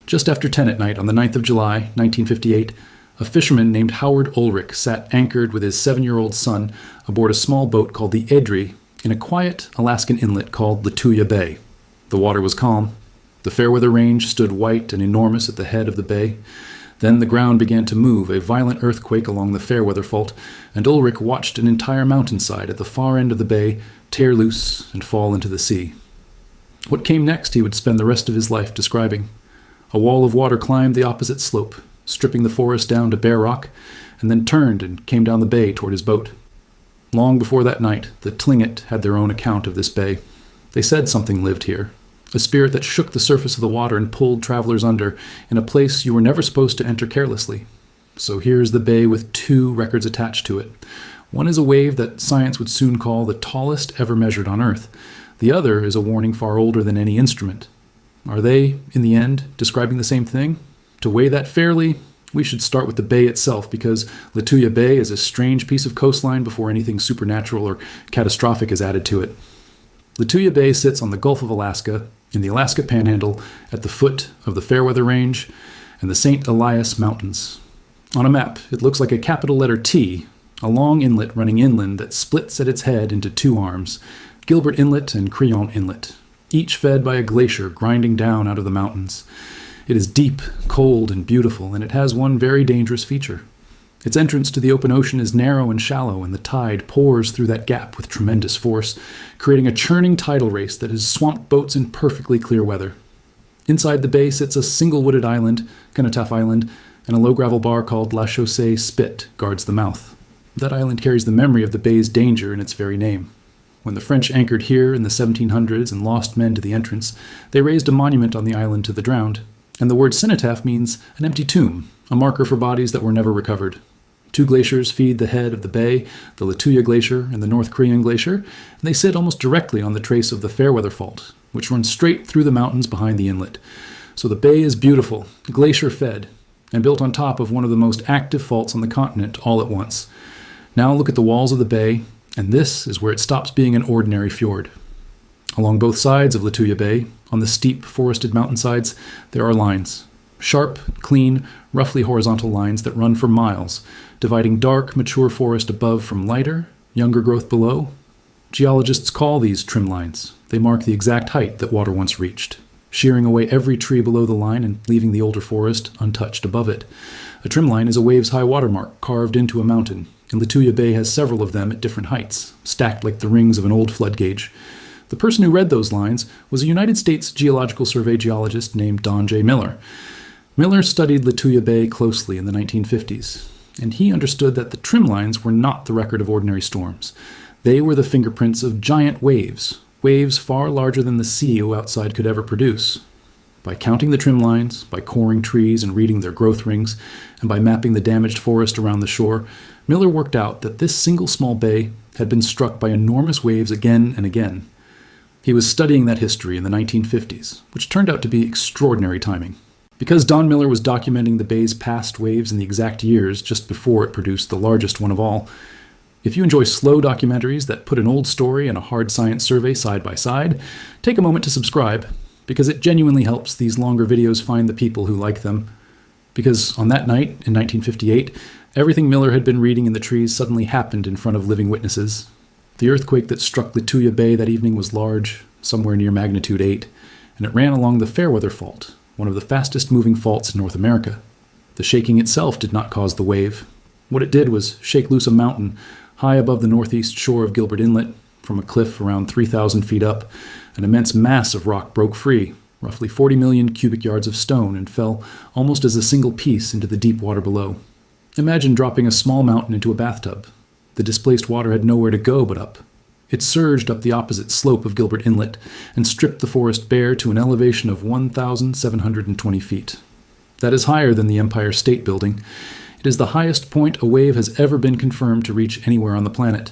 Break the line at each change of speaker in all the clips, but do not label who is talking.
Just after 10 at night on the 9th of July, 1958, a fisherman named Howard Ulrich sat anchored with his 7-year-old son aboard a small boat called the Edry in a quiet Alaskan inlet called Lituya Bay. The water was calm. The Fairweather Range stood white and enormous at the head of the bay. Then the ground began to move, a violent earthquake along the Fairweather Fault, and Ulrich watched an entire mountainside at the far end of the bay tear loose and fall into the sea. What came next he would spend the rest of his life describing. A wall of water climbed the opposite slope, stripping the forest down to bare rock, and then turned and came down the bay toward his boat. Long before that night, the Tlingit had their own account of this bay. They said something lived here, a spirit that shook the surface of the water and pulled travelers under in a place you were never supposed to enter carelessly. So here is the bay with 2 records attached to it. One is a wave that science would soon call the tallest ever measured on Earth. The other is a warning far older than any instrument. Are they, in the end, describing the same thing? To weigh that fairly, we should start with the bay itself, because Lituya Bay is a strange piece of coastline before anything supernatural or catastrophic is added to it. Lituya Bay sits on the Gulf of Alaska, in the Alaska Panhandle, at the foot of the Fairweather Range and the St. Elias Mountains. On a map, it looks like a capital letter T, a long inlet running inland that splits at its head into 2 arms, Gilbert Inlet and Crillon Inlet, each fed by a glacier grinding down out of the mountains. It is deep, cold, and beautiful, and it has one very dangerous feature. Its entrance to the open ocean is narrow and shallow, and the tide pours through that gap with tremendous force, creating a churning tidal race that has swamped boats in perfectly clear weather. Inside the bay sits a single wooded island, Kenotaph Island, and a low gravel bar called La Chaussee Spit guards the mouth. That island carries the memory of the bay's danger in its very name. When the French anchored here in the 1700s and lost men to the entrance, they raised a monument on the island to the drowned, and the word cenotaph means an empty tomb, a marker for bodies that were never recovered. 2 glaciers feed the head of the bay, the Lituya Glacier and the North Korean Glacier, and they sit almost directly on the trace of the Fairweather Fault, which runs straight through the mountains behind the inlet. So the bay is beautiful, glacier-fed, and built on top of one of the most active faults on the continent all at once. Now look at the walls of the bay, and this is where it stops being an ordinary fjord. Along both sides of Lituya Bay, on the steep forested mountainsides, there are lines. Sharp, clean, roughly horizontal lines that run for miles, dividing dark, mature forest above from lighter, younger growth below. Geologists call these trimlines. They mark the exact height that water once reached, shearing away every tree below the line and leaving the older forest untouched above it. A trimline is a wave's high water mark carved into a mountain, and Lituya Bay has several of them at different heights, stacked like the rings of an old flood gauge. The person who read those lines was a United States Geological Survey geologist named Don J. Miller. Miller studied Lituya Bay closely in the 1950s, and he understood that the trimlines were not the record of ordinary storms. They were the fingerprints of giant waves, waves far larger than the sea outside could ever produce. By counting the trimlines, by coring trees and reading their growth rings, and by mapping the damaged forest around the shore, Miller worked out that this single small bay had been struck by enormous waves again and again. He was studying that history in the 1950s, which turned out to be extraordinary timing. Because Don Miller was documenting the bay's past waves in the exact years just before it produced the largest one of all, if you enjoy slow documentaries that put an old story and a hard science survey side by side, take a moment to subscribe, because it genuinely helps these longer videos find the people who like them. Because on that night, in 1958, everything Miller had been reading in the trees suddenly happened in front of living witnesses. The earthquake that struck Lituya Bay that evening was large, somewhere near magnitude 8, and it ran along the Fairweather Fault, one of the fastest moving faults in North America. The shaking itself did not cause the wave. What it did was shake loose a mountain high above the northeast shore of Gilbert Inlet. From a cliff around 3,000 feet up, an immense mass of rock broke free, roughly 40 million cubic yards of stone, and fell almost as a single piece into the deep water below. Imagine dropping a small mountain into a bathtub. The displaced water had nowhere to go but up. It surged up the opposite slope of Gilbert Inlet and stripped the forest bare to an elevation of 1,720 feet. That is higher than the Empire State Building. It is the highest point a wave has ever been confirmed to reach anywhere on the planet.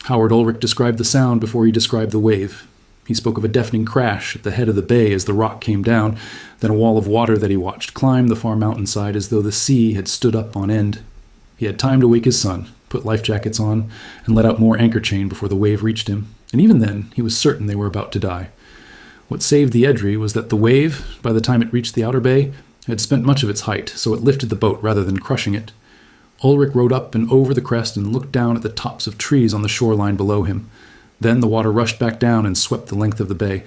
Howard Ulrich described the sound before he described the wave. He spoke of a deafening crash at the head of the bay as the rock came down, then a wall of water that he watched climb the far mountainside as though the sea had stood up on end. He had time to wake his son, put life jackets on, and let out more anchor chain before the wave reached him, and even then he was certain they were about to die. What saved the Edry was that the wave, by the time it reached the outer bay, had spent much of its height, so it lifted the boat rather than crushing it. Ulrich rode up and over the crest and looked down at the tops of trees on the shoreline below him. Then the water rushed back down and swept the length of the bay.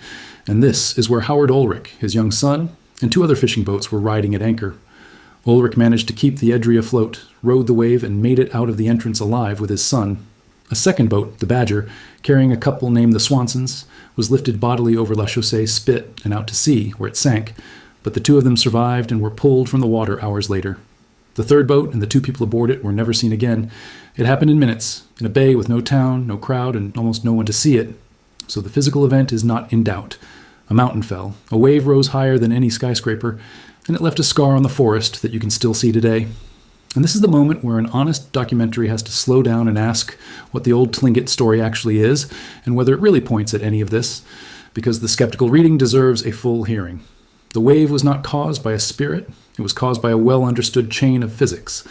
And this is where Howard Ulrich, his young son, and 2 other fishing boats were riding at anchor. Ulrich managed to keep the Edry afloat, rode the wave, and made it out of the entrance alive with his son. A second boat, the Badger, carrying a couple named the Swansons, was lifted bodily over La Chaussee Spit and out to sea, where it sank, but the 2 of them survived and were pulled from the water hours later. The third boat and the 2 people aboard it were never seen again. It happened in minutes, in a bay with no town, no crowd, and almost no one to see it. So the physical event is not in doubt. A mountain fell, a wave rose higher than any skyscraper, and it left a scar on the forest that you can still see today. And this is the moment where an honest documentary has to slow down and ask what the old Tlingit story actually is, and whether it really points at any of this, because the skeptical reading deserves a full hearing. The wave was not caused by a spirit, it was caused by a well-understood chain of physics.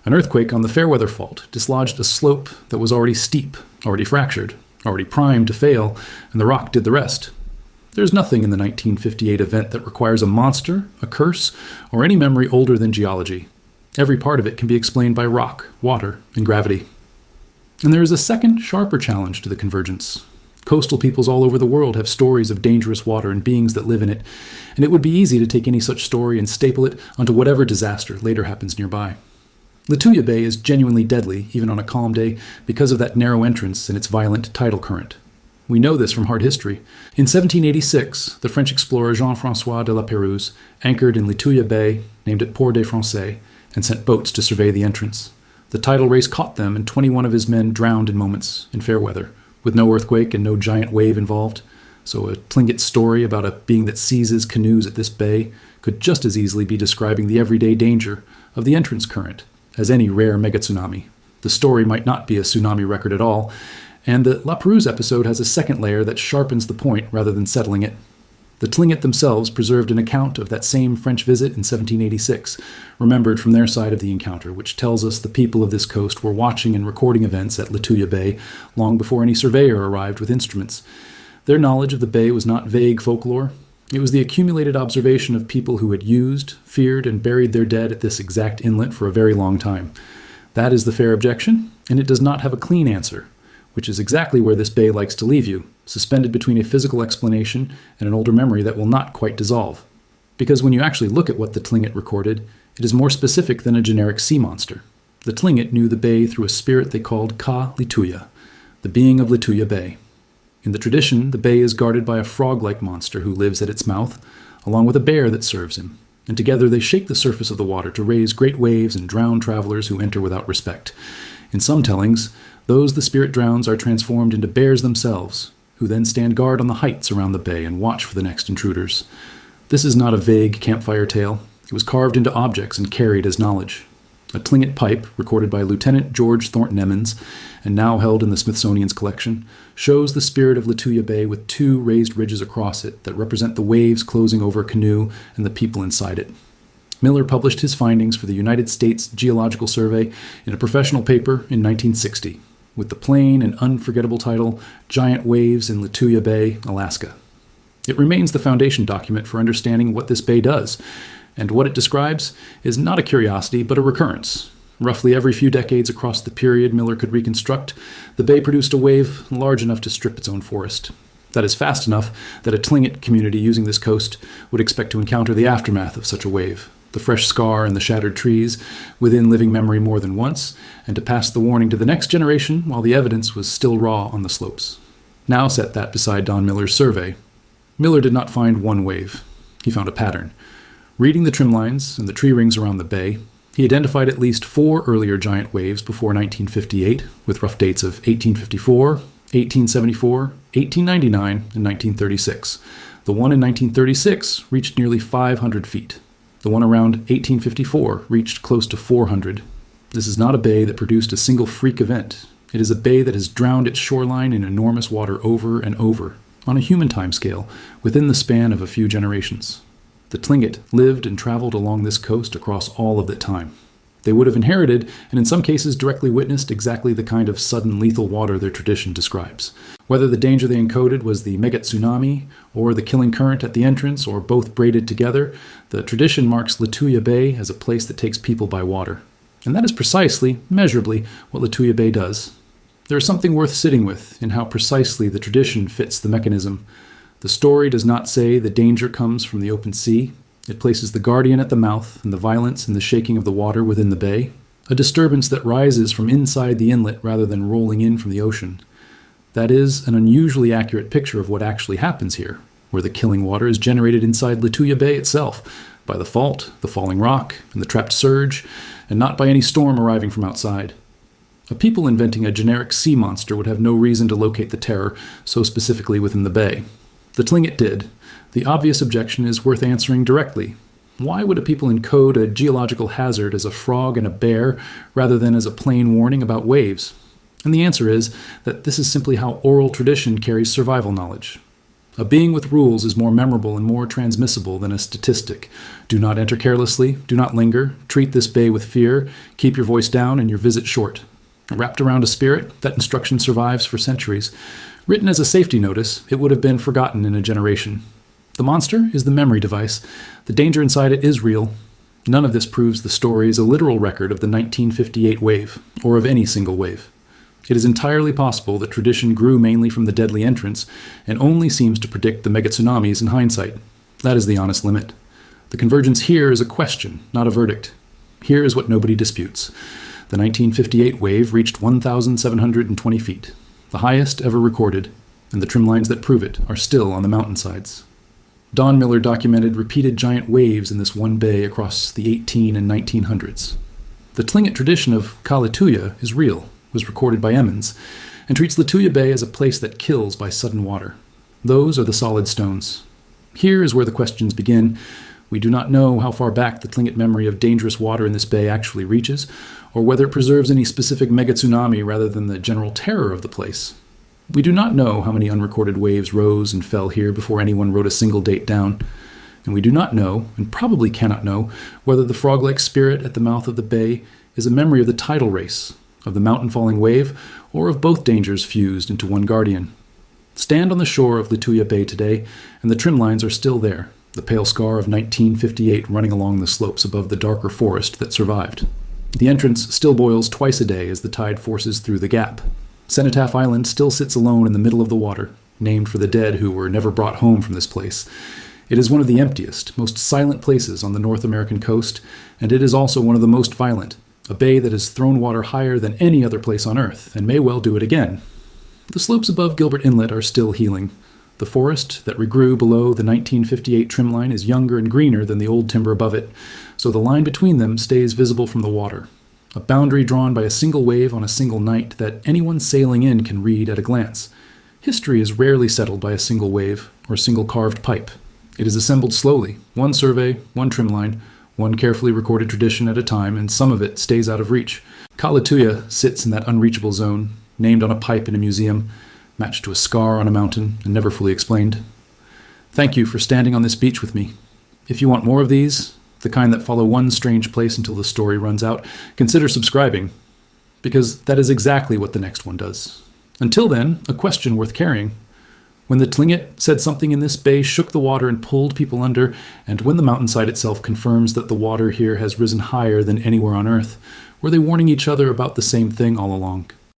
An earthquake on the Fairweather Fault dislodged a slope that was already steep, already fractured, already primed to fail, and the rock did the rest. There's nothing in the 1958 event that requires a monster, a curse, or any memory older than geology. Every part of it can be explained by rock, water, and gravity. And there is a second, sharper challenge to the convergence. Coastal peoples all over the world have stories of dangerous water and beings that live in it, and it would be easy to take any such story and staple it onto whatever disaster later happens nearby. Lituya Bay is genuinely deadly, even on a calm day, because of that narrow entrance and its violent tidal current. We know this from hard history. In 1786, the French explorer Jean-François de La Pérouse anchored in Lituya Bay, named it Port des Français, and sent boats to survey the entrance. The tidal race caught them, and 21 of his men drowned in moments, in fair weather, with no earthquake and no giant wave involved. So a Tlingit story about a being that seizes canoes at this bay could just as easily be describing the everyday danger of the entrance current as any rare megatsunami. The story might not be a tsunami record at all, and the La Pérouse episode has a second layer that sharpens the point rather than settling it. The Tlingit themselves preserved an account of that same French visit in 1786, remembered from their side of the encounter, which tells us the people of this coast were watching and recording events at Lituya Bay long before any surveyor arrived with instruments. Their knowledge of the bay was not vague folklore. It was the accumulated observation of people who had used, feared, and buried their dead at this exact inlet for a very long time. That is the fair objection, and it does not have a clean answer, which is exactly where this bay likes to leave you, suspended between a physical explanation and an older memory that will not quite dissolve. Because when you actually look at what the Tlingit recorded, it is more specific than a generic sea monster. The Tlingit knew the bay through a spirit they called Kah Lituya, the being of Lituya Bay. In the tradition, the bay is guarded by a frog-like monster who lives at its mouth, along with a bear that serves him, and together they shake the surface of the water to raise great waves and drown travelers who enter without respect. In some tellings, those the spirit drowns are transformed into bears themselves, who then stand guard on the heights around the bay and watch for the next intruders. This is not a vague campfire tale. It was carved into objects and carried as knowledge. A Tlingit pipe, recorded by Lieutenant George Thornton Emmons, and now held in the Smithsonian's collection, shows the spirit of Lituya Bay with 2 raised ridges across it that represent the waves closing over a canoe and the people inside it. Miller published his findings for the United States Geological Survey in a professional paper in 1960, with the plain and unforgettable title, Giant Waves in Lituya Bay, Alaska. It remains the foundation document for understanding what this bay does, and what it describes is not a curiosity but a recurrence. Roughly every few decades across the period Miller could reconstruct, the bay produced a wave large enough to strip its own forest. That is fast enough that a Tlingit community using this coast would expect to encounter the aftermath of such a wave, the fresh scar and the shattered trees, within living memory more than once, and to pass the warning to the next generation while the evidence was still raw on the slopes. Now set that beside Don Miller's survey. Miller did not find one wave. He found a pattern. Reading the trimlines and the tree rings around the bay, he identified at least 4 earlier giant waves before 1958, with rough dates of 1854, 1874, 1899, and 1936. The one in 1936 reached nearly 500 feet. The one around 1854 reached close to 400. This is not a bay that produced a single freak event. It is a bay that has drowned its shoreline in enormous water over and over, on a human timescale, within the span of a few generations. The Tlingit lived and traveled along this coast across all of that time. They would have inherited, and in some cases directly witnessed, exactly the kind of sudden lethal water their tradition describes. Whether the danger they encoded was the Megatsunami, or the killing current at the entrance, or both braided together, the tradition marks Lituya Bay as a place that takes people by water. And that is precisely, measurably, what Lituya Bay does. There is something worth sitting with in how precisely the tradition fits the mechanism. The story does not say the danger comes from the open sea. It places the guardian at the mouth and the violence and the shaking of the water within the bay, a disturbance that rises from inside the inlet rather than rolling in from the ocean. That is an unusually accurate picture of what actually happens here, where the killing water is generated inside Lituya Bay itself, by the fault, the falling rock, and the trapped surge, and not by any storm arriving from outside. A people inventing a generic sea monster would have no reason to locate the terror so specifically within the bay. The Tlingit did. The obvious objection is worth answering directly. Why would a people encode a geological hazard as a frog and a bear rather than as a plain warning about waves? And the answer is that this is simply how oral tradition carries survival knowledge. A being with rules is more memorable and more transmissible than a statistic. Do not enter carelessly, do not linger, treat this bay with fear, keep your voice down and your visit short. Wrapped around a spirit, that instruction survives for centuries. Written as a safety notice, it would have been forgotten in a generation. The monster is the memory device. The danger inside it is real. None of this proves the story is a literal record of the 1958 wave, or of any single wave. It is entirely possible that tradition grew mainly from the deadly entrance, and only seems to predict the megatsunamis in hindsight. That is the honest limit. The convergence here is a question, not a verdict. Here is what nobody disputes. The 1958 wave reached 1,720 feet, the highest ever recorded, and the trimlines that prove it are still on the mountainsides. Don Miller documented repeated giant waves in this one bay across the 18 and 1900s. The Tlingit tradition of Kah Lituya is real, was recorded by Emmons, and treats Lituya Bay as a place that kills by sudden water. Those are the solid stones. Here is where the questions begin. We do not know how far back the Tlingit memory of dangerous water in this bay actually reaches, or whether it preserves any specific megatsunami rather than the general terror of the place. We do not know how many unrecorded waves rose and fell here before anyone wrote a single date down, and we do not know, and probably cannot know, whether the frog-like spirit at the mouth of the bay is a memory of the tidal race, of the mountain-falling wave, or of both dangers fused into one guardian. Stand on the shore of Lituya Bay today, and the trimlines are still there, the pale scar of 1958 running along the slopes above the darker forest that survived. The entrance still boils twice a day as the tide forces through the gap. Cenotaph Island still sits alone in the middle of the water, named for the dead who were never brought home from this place. It is one of the emptiest, most silent places on the North American coast, and it is also one of the most violent, a bay that has thrown water higher than any other place on Earth, and may well do it again. The slopes above Gilbert Inlet are still healing. The forest that regrew below the 1958 trimline is younger and greener than the old timber above it, so the line between them stays visible from the water, a boundary drawn by a single wave on a single night that anyone sailing in can read at a glance. History is rarely settled by a single wave or a single carved pipe. It is assembled slowly, one survey, one trimline, one carefully recorded tradition at a time, and some of it stays out of reach. Kah Lituya sits in that unreachable zone, named on a pipe in a museum, matched to a scar on a mountain, and never fully explained. Thank you for standing on this beach with me. If you want more of these, the kind that follow one strange place until the story runs out, consider subscribing, because that is exactly what the next one does. Until then, a question worth carrying. When the Tlingit said something in this bay shook the water and pulled people under, and when the mountainside itself confirms that the water here has risen higher than anywhere on Earth, were they warning each other about the same thing all along?